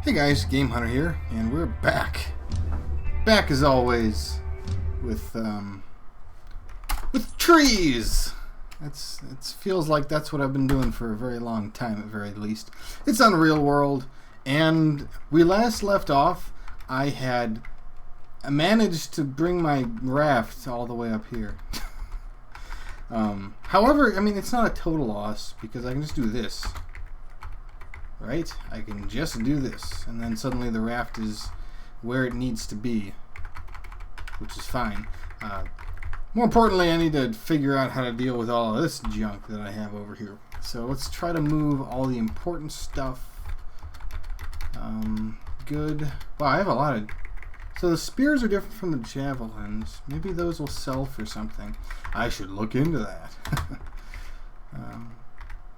Hey guys, Game Hunter here, and we're back. Back as always with trees. It feels like that's what I've been doing for a very long time, at very least. It's UnReal World, and we last left off. I had managed to bring my raft all the way up here. However, I mean, it's not a total loss because I can just do this. Right? I can just do this, and then suddenly the raft is where it needs to be, which is fine. More importantly, I need to figure out how to deal with all of this junk that I have over here. So let's try to move all the important stuff. Good. Wow, I have a lot of... So the spears are different from the javelins. Maybe those will sell for something. I should look into that.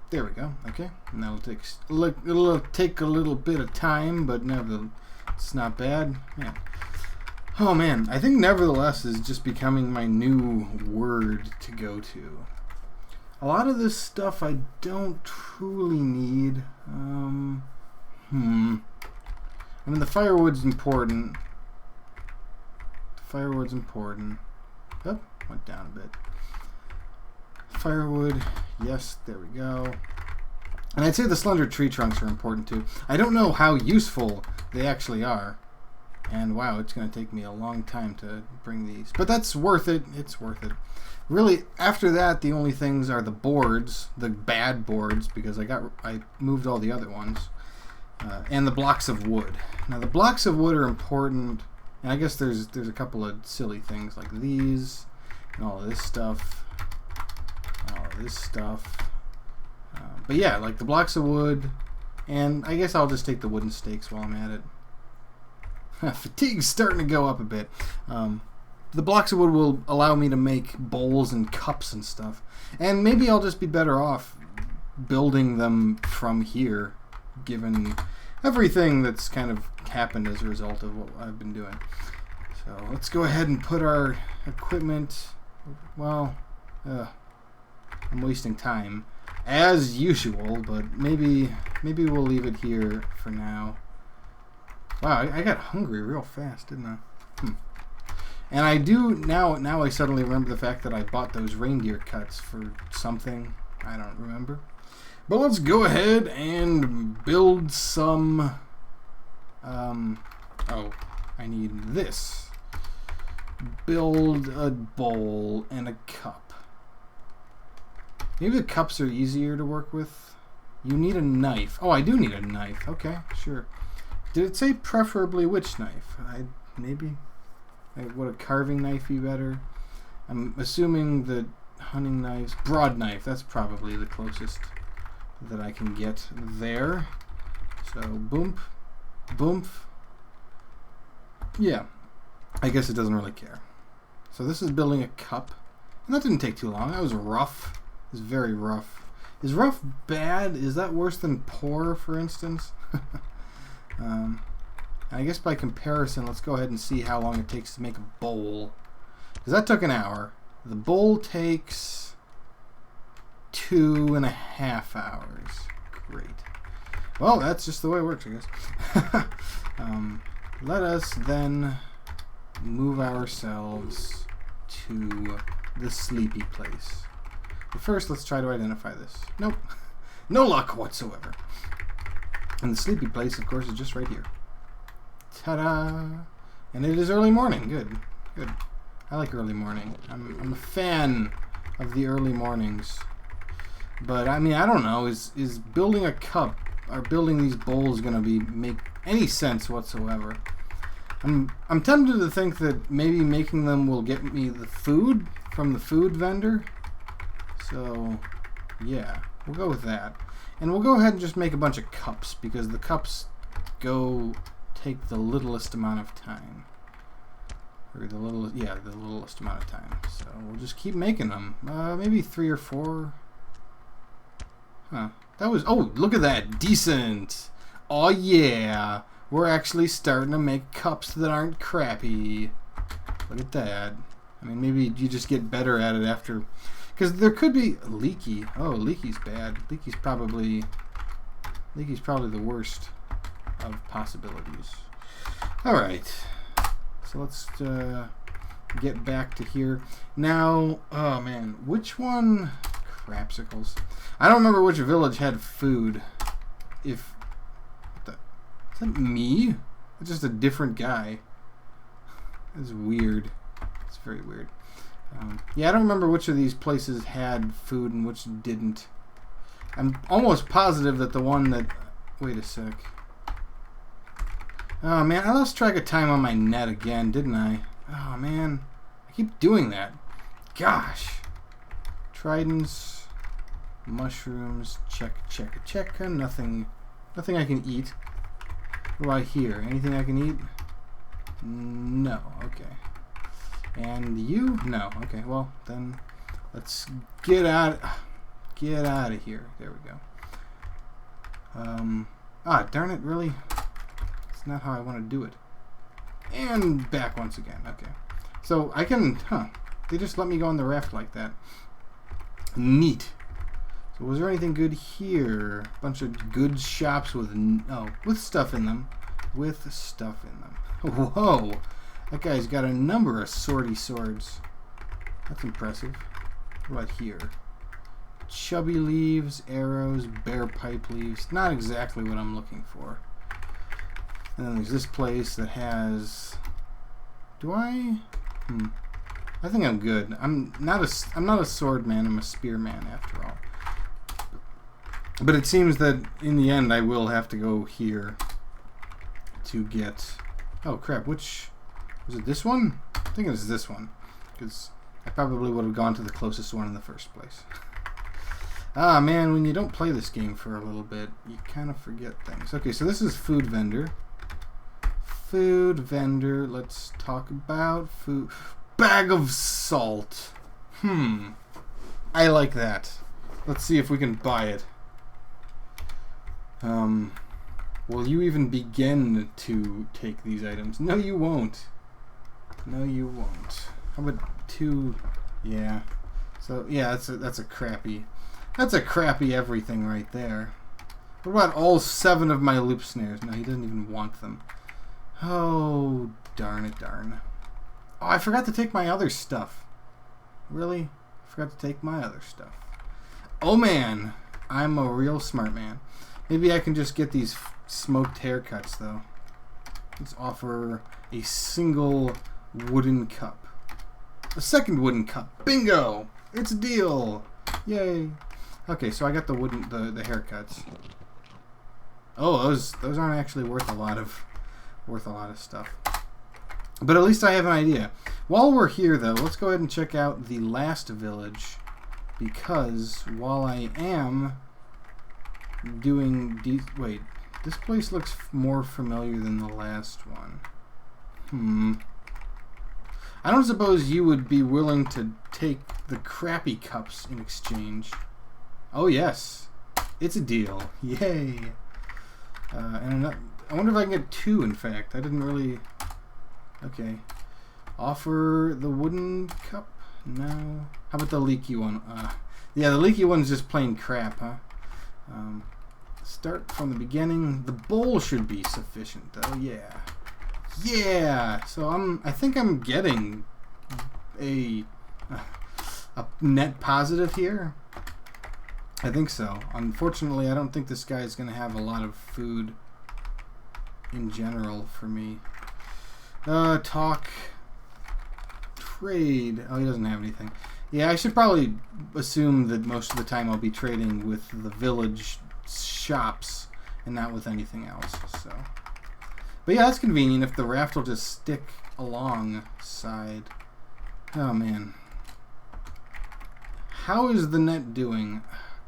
There we go. Okay, and that'll take a little bit of time, but it's not bad. Yeah. Oh man, I think nevertheless is just becoming my new word to go to. A lot of this stuff I don't truly need. I mean, the firewood's important. Firewood's important. Oh, went down a bit. Firewood, yes, there we go. And I'd say the slender tree trunks are important too. I don't know how useful they actually are. And wow, it's going to take me a long time to bring these. But that's worth it. It's worth it. Really, after that, the only things are the boards, the bad boards, because I moved all the other ones, and the blocks of wood. Now, the blocks of wood are important, and I guess there's a couple of silly things like these and all of this stuff. But yeah, like the blocks of wood, and I guess I'll just take the wooden stakes while I'm at it. Fatigue's starting to go up a bit. The blocks of wood will allow me to make bowls and cups and stuff, and maybe I'll just be better off building them from here, given everything that's kind of happened as a result of what I've been doing. So let's go ahead and put our equipment, well, I'm wasting time, as usual, but maybe we'll leave it here for now. Wow, I got hungry real fast, didn't I? And I do, now I suddenly remember the fact that I bought those reindeer cuts for something. I don't remember. But let's go ahead and build some, oh, I need this. Build a bowl and a cup. Maybe the cups are easier to work with. You need a knife. Oh, I do need a knife. Okay, sure. Did it say preferably which knife? Would a carving knife be better? I'm assuming that hunting knives... Broad knife, that's probably the closest that I can get there. So, boomp. Boomp. Yeah. I guess it doesn't really care. So this is building a cup. And that didn't take too long. That was rough. It's very rough. Is rough bad? Is that worse than poor, for instance? I guess by comparison, let's go ahead and see how long it takes to make a bowl. Because that took an hour. The bowl takes 2.5 hours. Great. Well, that's just the way it works, I guess. Let us then move ourselves to the sleepy place. But first, let's try to identify this. Nope. No luck whatsoever. And the sleepy place, of course, is just right here. Ta-da! And it is early morning. Good. Good. I like early morning. I'm a fan of the early mornings. But, I mean, I don't know. Is building a cup or building these bowls going to make any sense whatsoever? I'm tempted to think that maybe making them will get me the food from the food vendor. So, yeah, we'll go with that. And we'll go ahead and just make a bunch of cups, because the cups take the littlest amount of time. Or the littlest amount of time. So we'll just keep making them. Maybe 3 or 4. Huh. Oh, look at that. Decent. Oh, yeah. We're actually starting to make cups that aren't crappy. Look at that. I mean, maybe you just get better at it after... Because there could be leaky. Oh, leaky's bad. Leaky's probably the worst. of possibilities. All right, so let's get back to here now. Oh man, which one? Crapsicles. I don't remember which village had food. Is that me? It's just a different guy. It's weird. It's very weird. Yeah, I don't remember which of these places had food and which didn't. I'm almost positive that the one that... Wait a sec. Oh, man, I lost track of time on my net again, didn't I? Oh, man. I keep doing that. Gosh. Tridents. Mushrooms. Check. Nothing I can eat. What do I hear? Anything I can eat? No. Okay. And you? No. Okay. Well, then let's get out of here. There we go. Darn it! Really? It's not how I want to do it. And back once again. Okay. So I can. They just let me go on the raft like that. Neat. So was there anything good here? A bunch of good shops with stuff in them. With stuff in them. Whoa! That guy's got a number of swordy swords. That's impressive. What about here? Chubby leaves, arrows, bear pipe leaves. Not exactly what I'm looking for. And then there's this place that has... Do I? I think I'm good. I'm not a sword man. I'm a spear man after all. But it seems that in the end I will have to go here to get... Oh crap! Which was it? This one? I think it was this one because I probably would have gone to the closest one in the first place. Ah man, when you don't play this game for a little bit, you kind of forget things. Okay, so this is food vendor. Food vendor. Let's talk about food. Bag of salt. I like that. Let's see if we can buy it. Will you even begin to take these items? No, you won't. No, you won't. How about 2? Yeah. So yeah, that's a crappy everything right there. What about all 7 of my loop snares? No, he doesn't even want them. Oh, darn it, darn. Oh, I forgot to take my other stuff. Really? I forgot to take my other stuff. Oh man, I'm a real smart man. Maybe I can just get these smoked haircuts though. Let's offer a single wooden cup. A second wooden cup. Bingo! It's a deal! Yay! Okay, so I got the haircuts. Oh, those aren't actually worth a lot of stuff. But at least I have an idea. While we're here though, let's go ahead and check out the last village, because while I am doing wait, this place looks more familiar than the last one. I don't suppose you would be willing to take the crappy cups in exchange. Oh yes, it's a deal. Yay! And I wonder if I can get 2. In fact, I didn't really. Okay, offer the wooden cup. No. How about the leaky one? Yeah, the leaky one's just plain crap, huh? Start from the beginning. The bowl should be sufficient, though. Yeah. Yeah. So I think I'm getting a net positive here. I think so. Unfortunately, I don't think this guy is going to have a lot of food in general for me. Talk. Trade. Oh, he doesn't have anything. Yeah, I should probably assume that most of the time I'll be trading with the village shops and not with anything else. So, but yeah, that's convenient if the raft will just stick alongside. Oh man, how is the net doing?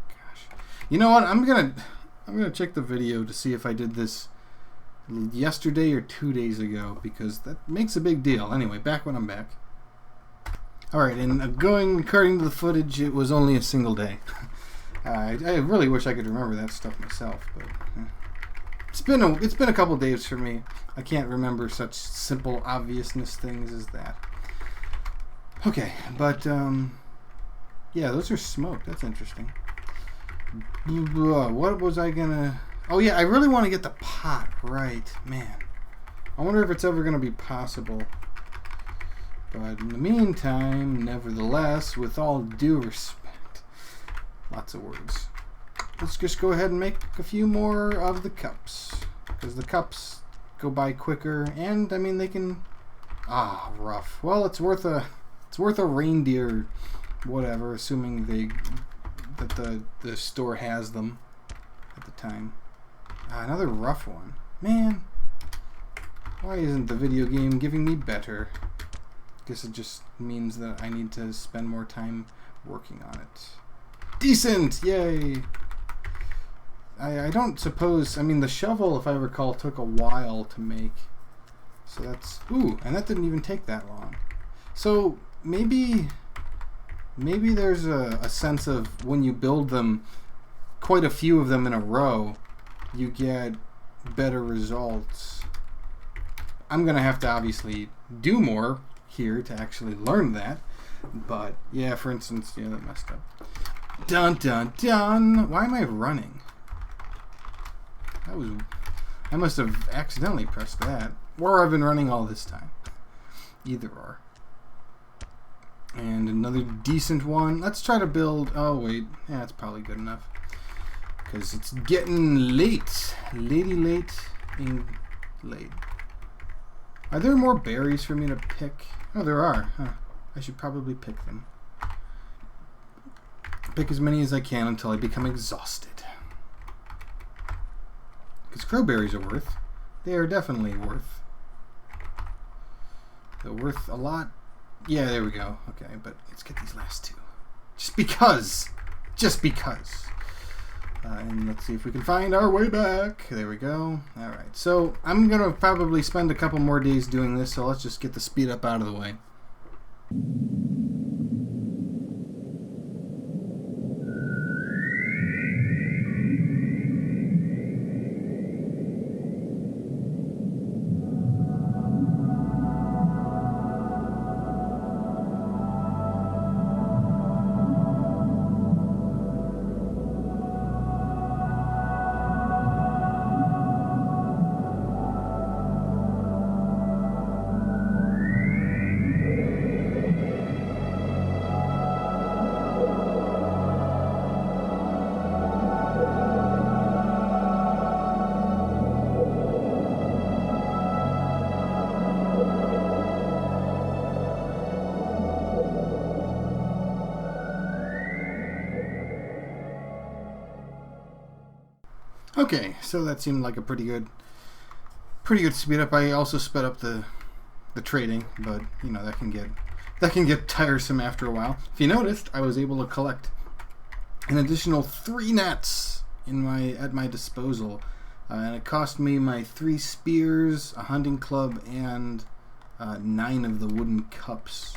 Gosh, you know what? I'm gonna check the video to see if I did this yesterday or 2 days ago, because that makes a big deal. Anyway, back when I'm back. Alright, and according to the footage, it was only a single day. I really wish I could remember that stuff myself, but it's been a couple days for me. I can't remember such simple obviousness things as that. Okay, but yeah, those are smoked. That's interesting. What was I gonna Oh yeah, I really want to get the pot right, man. I wonder if it's ever going to be possible. But in the meantime, nevertheless, with all due respect, lots of words. Let's just go ahead and make a few more of the cups, because the cups go by quicker, and I mean they can. Ah, rough. Well, it's worth a reindeer, whatever, assuming that the store has them at the time. Ah, another rough one, man. Why isn't the video game giving me better? Guess it just means that I need to spend more time working on it. Decent! Yay! I don't suppose... I mean, the shovel, if I recall, took a while to make. So that's... Ooh, and that didn't even take that long. So, maybe there's a sense of when you build them, quite a few of them in a row, you get better results. I'm going to have to obviously do more here to actually learn that. But, yeah, for instance, yeah, that messed up. Dun dun dun! Why am I running? I must have accidentally pressed that. Or I've been running all this time. Either or. And another decent one. Let's try to build... Oh, wait. Yeah, that's probably good enough. Because it's getting late. Late. Are there more berries for me to pick? Oh, there are. Huh. I should probably pick them. Pick as many as I can until I become exhausted. Because crowberries are worth. They are definitely worth. They're worth a lot. Yeah, there we go. Okay, but let's get these last two. Just because. And let's see if we can find our way back. There we go. Alright, so I'm going to probably spend a couple more days doing this, so let's just get the speed up out of the way. Okay, so that seemed like a pretty good speed up. I also sped up the trading, but you know that can get tiresome after a while. If you noticed, I was able to collect an additional 3 nets at my disposal, and it cost me my 3 spears, a hunting club, and 9 of the wooden cups,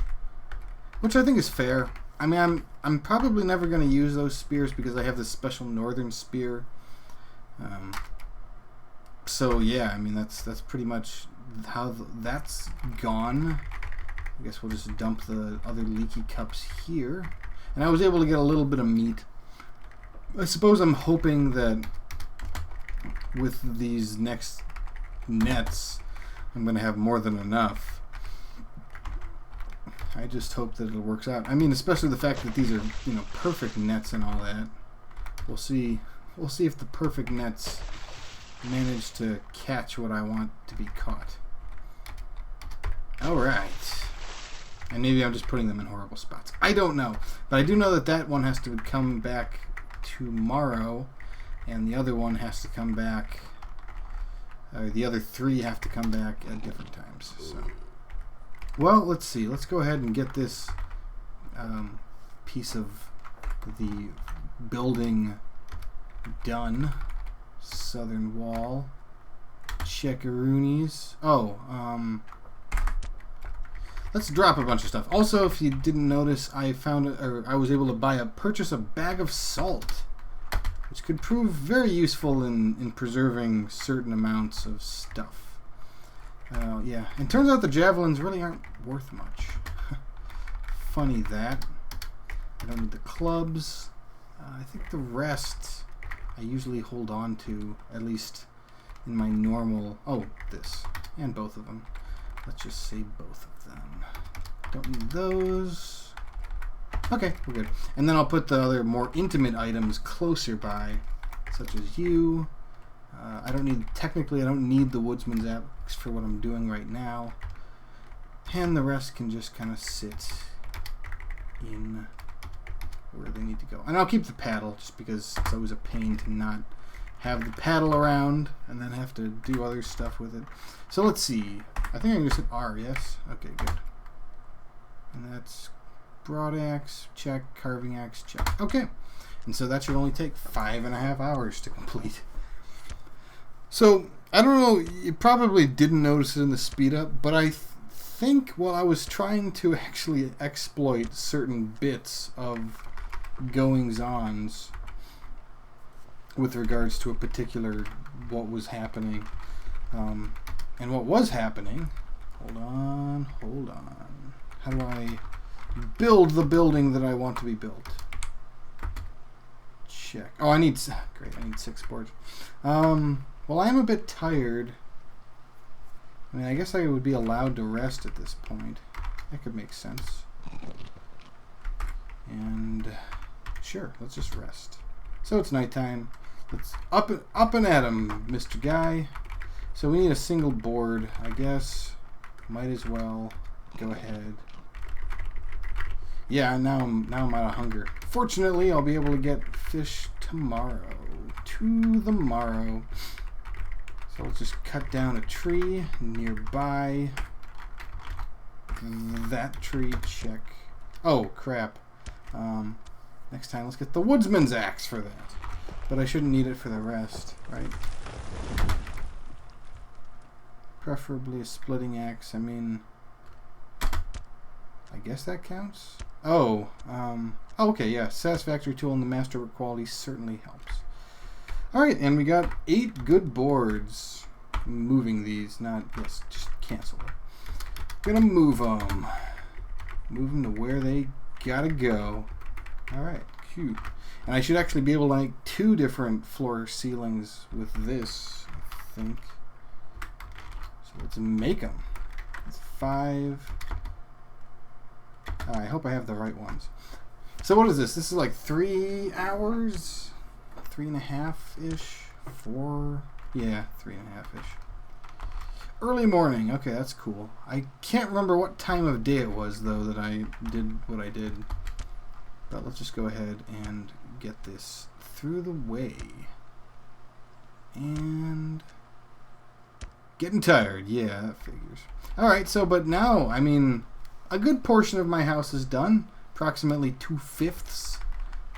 which I think is fair. I mean, I'm probably never going to use those spears because I have this special northern spear. So yeah, I mean that's pretty much how that's gone. I guess we'll just dump the other leaky cups here, and I was able to get a little bit of meat. I suppose I'm hoping that with these next nets, I'm going to have more than enough. I just hope that it works out. I mean, especially the fact that these are, you know, perfect nets and all that. We'll see. We'll see if the perfect nets manage to catch what I want to be caught. Alright. And maybe I'm just putting them in horrible spots. I don't know. But I do know that that one has to come back tomorrow. And the other one has to come back... the other 3 have to come back at different times. So, well, let's see. Let's go ahead and get this piece of the building done. Southern wall. Checkeroonies. Oh, let's drop a bunch of stuff. Also, if you didn't notice, I was able to purchase a bag of salt, which could prove very useful in preserving certain amounts of stuff. Yeah, and turns out the javelins really aren't worth much. Funny that. I don't need the clubs. I think the rest I usually hold on to, at least in my normal... Oh, this. And both of them. Let's just say both of them. Don't need those. Okay, we're good. And then I'll put the other more intimate items closer by, such as you. Technically I don't need the Woodsman's axe for what I'm doing right now. And the rest can just kind of sit in where they need to go. And I'll keep the paddle just because it's always a pain to not have the paddle around and then have to do other stuff with it. So let's see. I think I can just hit R, yes? Okay, good. And that's broad axe, check, carving axe, check. Okay. And so that should only take 5.5 hours to complete. So, I don't know, you probably didn't notice it in the speed up, but I think while I was trying to actually exploit certain bits of goings-ons with regards to a particular what was happening, and what was happening, hold on, how do I build the building that I want to be built? Check. Oh, I need 6 boards. Well, I am a bit tired. I mean, I guess I would be allowed to rest at this point. That could make sense. And sure, let's just rest. So it's nighttime. Let's up and at 'em, Mr. Guy. So we need a single board, I guess. Might as well go ahead. Yeah, now I'm out of hunger. Fortunately, I'll be able to get fish tomorrow. To the morrow. So let's just cut down a tree nearby. That tree, check. Oh, crap. Next time, let's get the Woodsman's axe for that. But I shouldn't need it for the rest, right? Preferably a splitting axe. I mean, I guess that counts. Oh, okay, yeah. Satisfactory tool in the masterwork quality certainly helps. Alright, and we got 8 good boards. Moving these, just cancel it. Gonna move them. Move them to where they gotta go. Alright, cute. And I should actually be able to make 2 different floor ceilings with this, I think. So let's make them. That's 5. I hope I have the right ones. So what is this? This is like 3 hours? 3.5-ish? 4? Yeah, 3.5-ish. Early morning. Okay, that's cool. I can't remember what time of day it was, though, that I did what I did. But let's just go ahead and get this through the way. And getting tired. Yeah, that figures. Alright, so, but now, I mean, a good portion of my house is done. Approximately 2/5,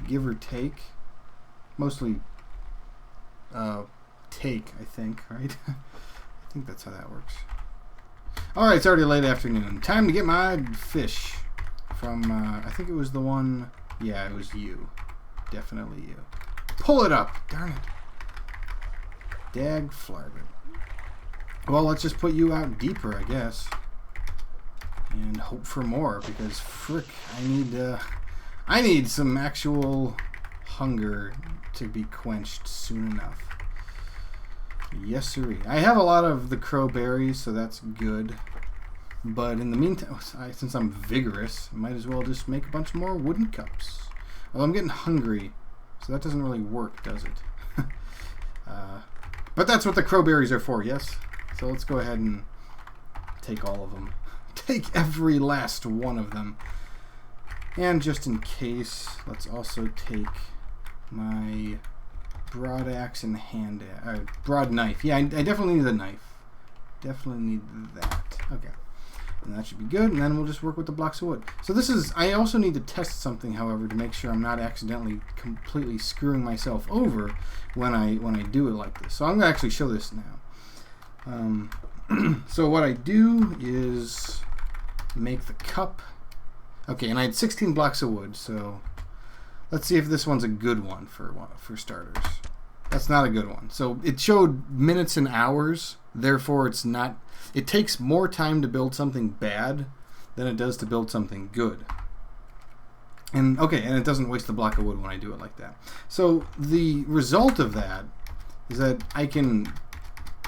give or take. Mostly take, I think, right? I think that's how that works. Alright, it's already late afternoon. Time to get my fish from, I think it was the one, yeah, it was you. Definitely you. Pull it up! Darn it. Dag flarvit. Well, let's just put you out deeper, I guess. And hope for more, because frick, I need some actual hunger to be quenched soon enough. Yes, sirree. I have a lot of the crow berries, so that's good. But in the meantime, since I'm vigorous, I might as well just make a bunch more wooden cups. Although I'm getting hungry, so that doesn't really work, does it? But that's what the crow berries are for, yes? So let's go ahead and take all of them. Take every last one of them. And just in case, let's also take my broad axe and broad knife. Yeah, I definitely need the knife. Definitely need that. Okay. And that should be good, and then we'll just work with the blocks of wood. So this is, I also need to test something, however, to make sure I'm not accidentally completely screwing myself over when I do it like this. So I'm going to actually show this now. So what I do is make the cup. Okay, and I had 16 blocks of wood, so let's see if this one's a good one for starters. That's not a good one. So it showed minutes and hours, therefore it's not. It takes more time to build something bad than it does to build something good. And okay, and it doesn't waste the block of wood when I do it like that. So the result of that is that I can,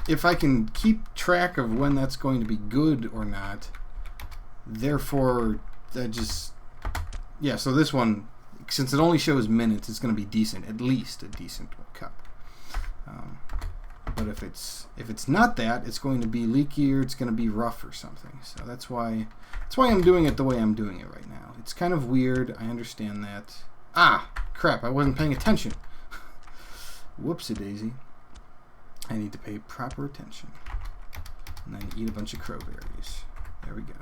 if I can keep track of when that's going to be good or not, therefore that just, yeah, so this one, since it only shows minutes, it's going to be decent, at least a decent cup. But if it's not that, it's going to be leaky or it's going to be rough or something. So that's why I'm doing it the way I'm doing it right now. It's kind of weird. I understand that. Ah, crap! I wasn't paying attention. Whoopsie daisy. I need to pay proper attention. And then eat a bunch of crowberries. There we go.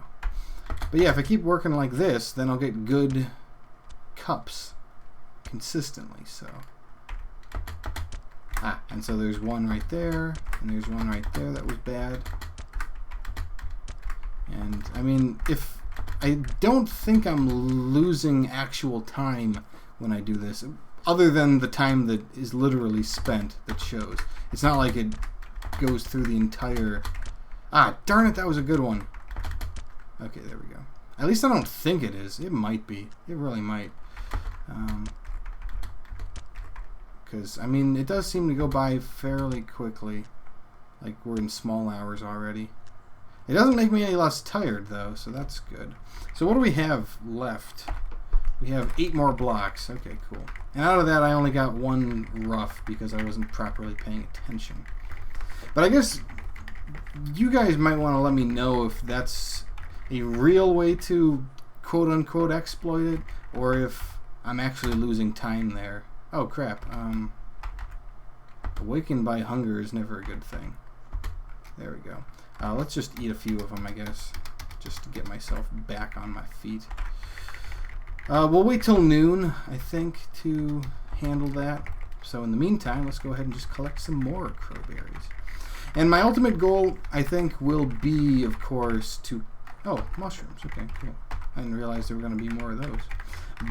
But yeah, if I keep working like this, then I'll get good cups consistently. So. Ah, and so there's one right there, and there's one right there that was bad. And, I mean, if I don't think I'm losing actual time when I do this, other than the time that is literally spent that shows. It's not like it goes through the entire... Ah, darn it, that was a good one. Okay, there we go. At least I don't think it is. It might be. It really might. Because, I mean, it does seem to go by fairly quickly. Like, we're in small hours already. It doesn't make me any less tired, though, so that's good. So what do we have left? We have 8 more blocks. Okay, cool. And out of that, I only got 1 rough because I wasn't properly paying attention. But I guess you guys might want to let me know if that's a real way to quote-unquote exploit it, or if I'm actually losing time there. Oh, crap. Awakened by hunger is never a good thing. There we go. Let's just eat a few of them, I guess, just to get myself back on my feet. We'll wait till noon, I think, to handle that. So in the meantime, let's go ahead and just collect some more crowberries. And my ultimate goal, I think, will be, of course, to... Oh, mushrooms. Okay, cool. I didn't realize there were going to be more of those.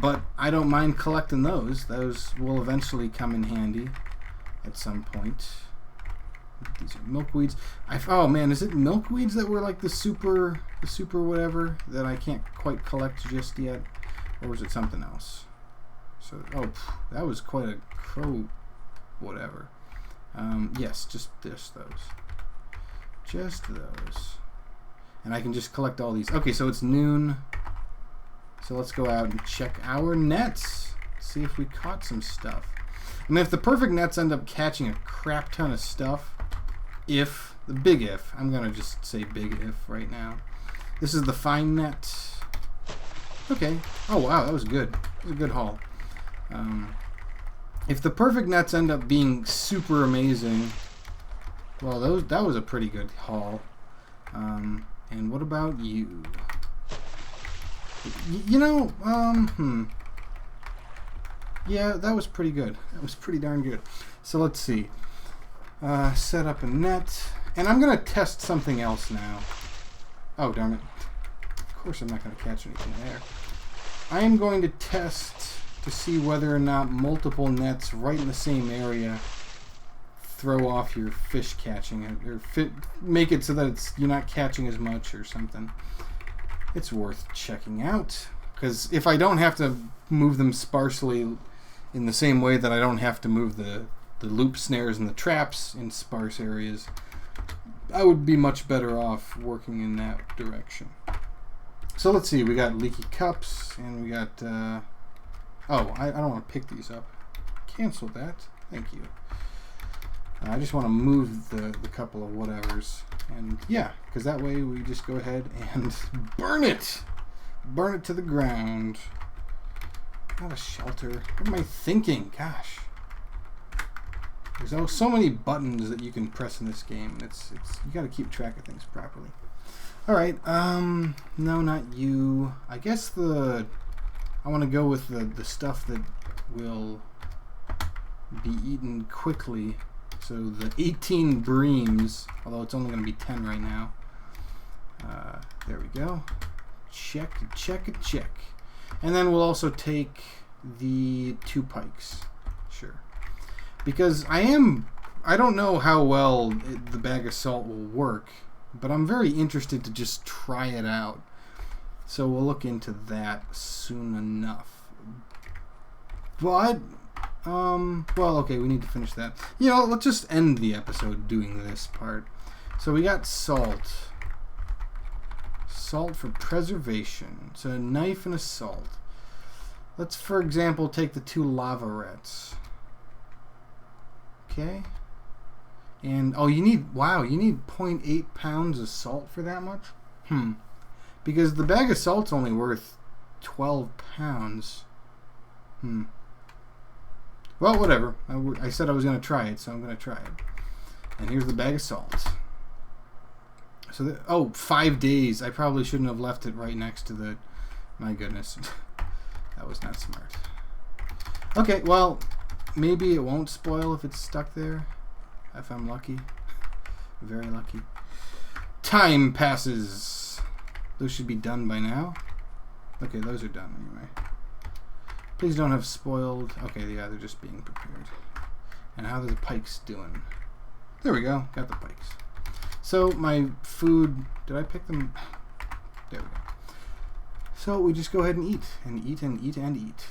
But I don't mind collecting those. Those will eventually come in handy at some point. These are milkweeds. Oh man, is it milkweeds that were like the super whatever that I can't quite collect just yet? Or was it something else? So, oh, that was quite a crow whatever. Yes, just those. Just those. And I can just collect all these. Okay, so it's noon. So let's go out and check our nets. See if we caught some stuff. I mean, if the perfect nets end up catching a crap ton of stuff, the big if, I'm going to just say big if right now. This is the fine net. Okay. Oh, wow, that was good. That was a good haul. If the perfect nets end up being super amazing, well, that was a pretty good haul. And what about you? You know, yeah, that was pretty good. That was pretty darn good. So let's see. Set up a net. And I'm going to test something else now. Oh, darn it. Of course I'm not going to catch anything there. I am going to test to see whether or not multiple nets right in the same area throw off your fish catching, or make it so that you're not catching as much or something. It's worth checking out, because if I don't have to move them sparsely in the same way that I don't have to move the loop snares and the traps in sparse areas, I would be much better off working in that direction. So let's see, we got leaky cups, and we got, oh, I don't want to pick these up. Cancel that. Thank you. I just want to move the couple of whatevers. And yeah, because that way we just go ahead and burn it! Burn it to the ground. Not a shelter. What am I thinking? Gosh. There's so many buttons that you can press in this game. It's you got to keep track of things properly. Alright, no, not you. I guess I want to go with the stuff that will be eaten quickly. So the 18 breams, although it's only going to be 10 right now. There we go. Check. And then we'll also take the 2 pikes. Sure. Because I don't know how well the bag of salt will work, but I'm very interested to just try it out. So we'll look into that soon enough. But, well, okay, we need to finish that. You know, let's just end the episode doing this part. So we got salt. Salt for preservation. So a knife and a salt. Let's, for example, take the 2 lavarets. Okay. And, oh, you need 0.8 pounds of salt for that much? Because the bag of salt's only worth 12 pounds. Well, whatever. I said I was going to try it, so I'm going to try it. And here's the bag of salt. So, 5 days. I probably shouldn't have left it right next to the... My goodness. That was not smart. Okay, well, maybe it won't spoil if it's stuck there. If I'm lucky. Very lucky. Time passes. Those should be done by now. Okay, those are done anyway. Please don't have spoiled. Okay, yeah, they're just being prepared. And how are the pikes doing? There we go. Got the pikes. So my food, did I pick them? There we go. So we just go ahead and eat and eat and eat and eat.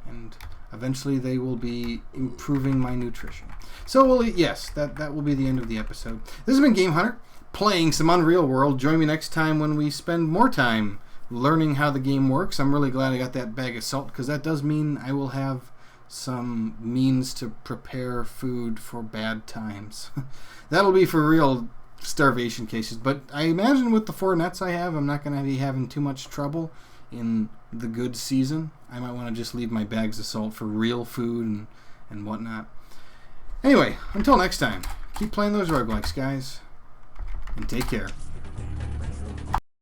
And eventually they will be improving my nutrition. So we'll eat, yes, that will be the end of the episode. This has been Game Hunter, playing some Unreal World. Join me next time when we spend more time learning how the game works. I'm really glad I got that bag of salt, because that does mean I will have some means to prepare food for bad times. That'll be for real starvation cases, but I imagine with the 4 nets I have, I'm not going to be having too much trouble in the good season. I might want to just leave my bags of salt for real food and whatnot. Anyway, until next time, keep playing those roguelikes, guys, and take care.